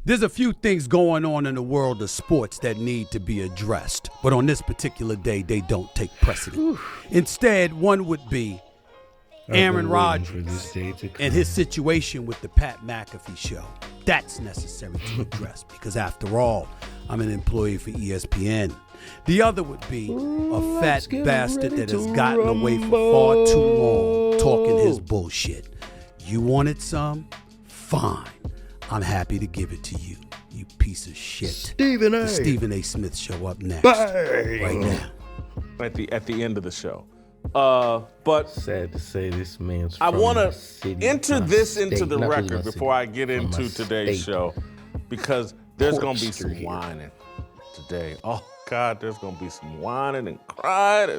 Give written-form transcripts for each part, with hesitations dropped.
There's a few things going on in the world of sports that need to be addressed, but on this particular day, they don't take precedent. Instead, one would be Aaron Rodgers and his situation with the Pat McAfee show. That's necessary to address because, after all, I'm an employee for ESPN. The other would be a fat bastard that has gotten away for far too long talking his bullshit. You wanted some? Fine. I'm happy to give it to you, you piece of shit. Stephen A. The Stephen A. Smith show up next. Bang. Right now. At the end of the show. But sad to say this man's I want to city, enter this state, into the not record my before city, I get from my into today's state. show because there's Port going to be some Street. whining today. Oh, God, there's going to be some whining and crying.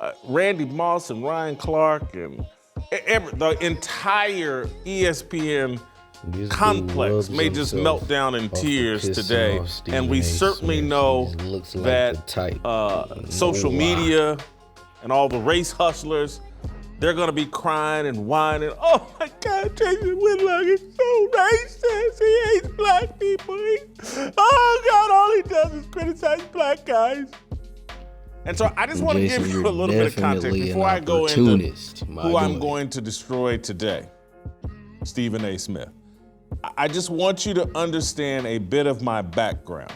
And, Randy Moss and Ryan Clark and the entire ESPN This complex dude may rubs just himself melt down in off the tears pissing today. off Stephen And we A. certainly Smith. know He looks like the that type. social No lie. media and all the race hustlers, they're going to be crying and whining. Oh, my God, Jason Whitlock is so racist. He hates black people. Oh, God, all he does is criticize black guys. And so I just want to Jason, give you you're a little bit of context definitely before an I go into opportunist, my who I'm boy. going to destroy today, Stephen A. Smith. I just want you to understand a bit of my background.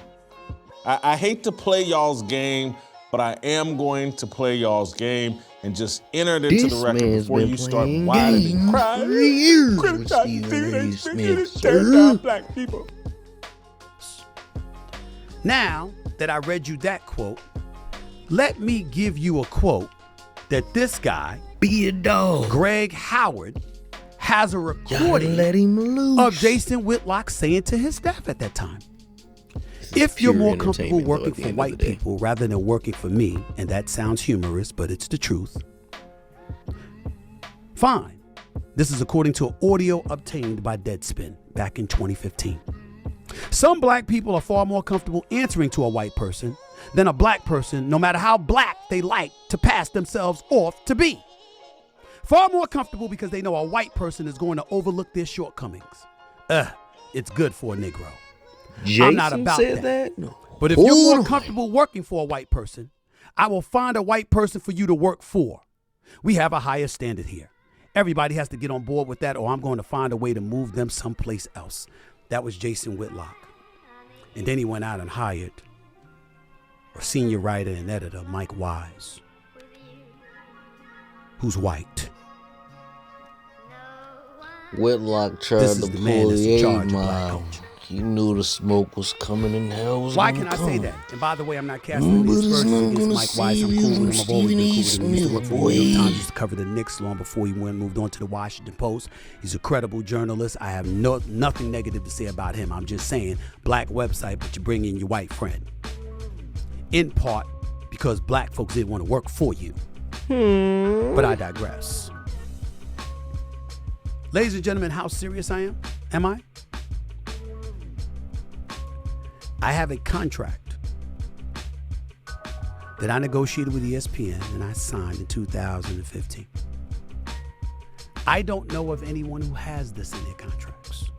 I hate to play y'all's game, but I am going to play y'all's game and just enter it into This the record man's before been you start playing whining games and crying. for years with Criticizing Stephen Stephen A. A. Smith. Smith, Just tearing sir. down black people. Now that I read you that quote, let me give you a quote that this guy, Be a dog. Greg Howard, has a Gotta recording let him loose. of Jason Whitlock saying to his staff at that time. If you're pure more comfortable entertainment, though, working at the for end of white the day. people rather than working for me, and that sounds humorous, but it's the truth, fine. This is according to audio obtained by Deadspin back in 2015. Some black people are far more comfortable answering to a white person than a black person, no matter how black they like to pass themselves off to be. Far more comfortable because they know a white person is going to overlook their shortcomings. It's good for a Negro. Jason I'm not about said that. No. But if you're more Boy. comfortable working for a white person, I will find a white person for you to work for. We have a higher standard here. Everybody has to get on board with that, or I'm going to find a way to move them someplace else. That was Jason Whitlock. And then he went out and hired a senior writer and editor, Mike Wise, who's white. Whitlock tried This to is the man pull that's the in charge 8 of black mile. culture. He knew the smoke was coming and hell was Why gonna can I say come. that? And by the way, I'm not casting But any it's aspersions not against gonna Mike Wise. I'm save cool you with him. from I've always been cool with him. He used to Stephen work A. for the New York Smith, Times. boy. He used to cover the Knicks long before he moved on to the Washington Post. He's a credible journalist. I have nothing negative to say about him. I'm just saying, black website, but you bring in your white friend. In part because black folks didn't want to work for you. But I digress. Ladies and gentlemen, how serious I am? Am I? I have a contract that I negotiated with ESPN and I signed in 2015. I don't know of anyone who has this in their contracts.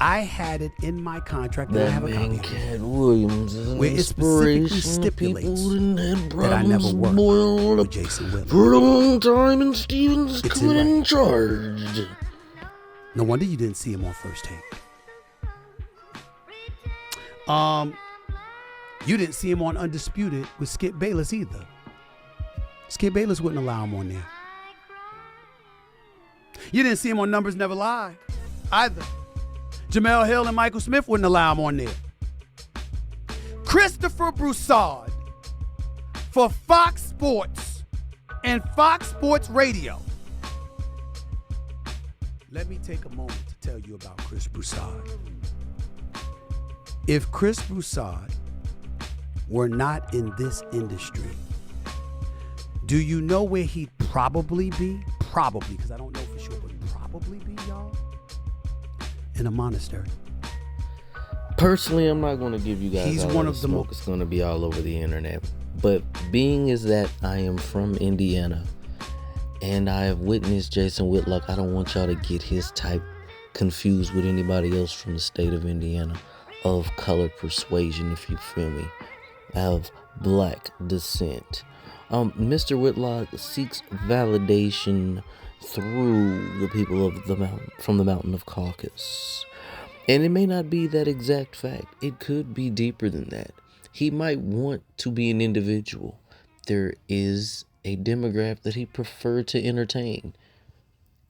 I had it in my contract, and I That have a copy man, of it, Cat Williams, is an where it specifically inspiration to people stipulates who didn't have that I never problems worked boiled with up Jason Whitlock. for a long time, and Stevens It's coming in in charge. No wonder you didn't see him on First Take. You didn't see him on Undisputed with Skip Bayless either. Skip Bayless wouldn't allow him on there. You didn't see him on Numbers Never Lie either. Jamel Hill and Michael Smith wouldn't allow him on there. Christopher Broussard for Fox Sports and Fox Sports Radio. Let me take a moment to tell you about Chris Broussard. If Chris Broussard were not in this industry, do you know where he'd probably be? Probably, because I don't know for sure, but probably be, y'all, in a monastery. Personally, I'm not going to give you guys He's all one the of the smoke. It's going to be all over the internet. But being is that I am from Indiana and I have witnessed Jason Whitlock, I don't want y'all to get his type confused with anybody else from the state of Indiana of color persuasion, if you feel me, of black descent. Mr. Whitlock seeks validation through the people of the mountain, from the mountain of Caucasus. And it may not be that exact fact. It could be deeper than that. He might want to be an individual. There is a demographic that he preferred to entertain.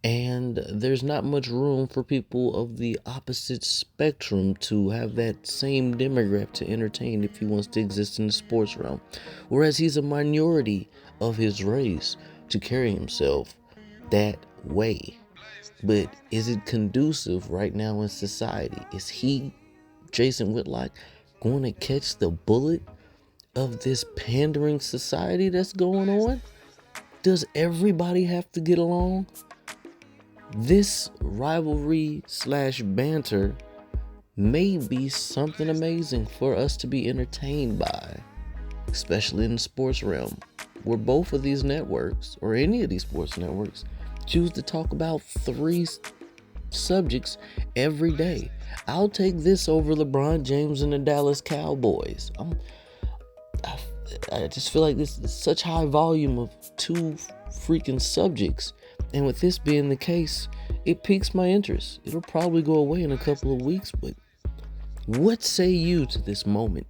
And there's not much room for people of the opposite spectrum to have that same demographic to entertain if he wants to exist in the sports realm. Whereas he's a minority of his race to carry himself that way. But is it conducive right now in society? Is he, Jason Whitlock, going to catch the bullet of this pandering society that's going on? Does everybody have to get along? This rivalry / banter may be something amazing for us to be entertained by, especially in the sports realm, where both of these networks, or any of these sports networks, choose to talk about 3 subjects every day. I'll take this over LeBron James and the Dallas Cowboys. I just feel like this is such high volume of 2 freaking subjects. And with this being the case, it piques my interest. It'll probably go away in a couple of weeks, but what say you to this moment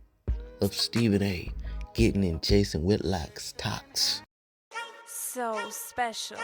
of Stephen A. getting in Jason Whitlock's talks? So special.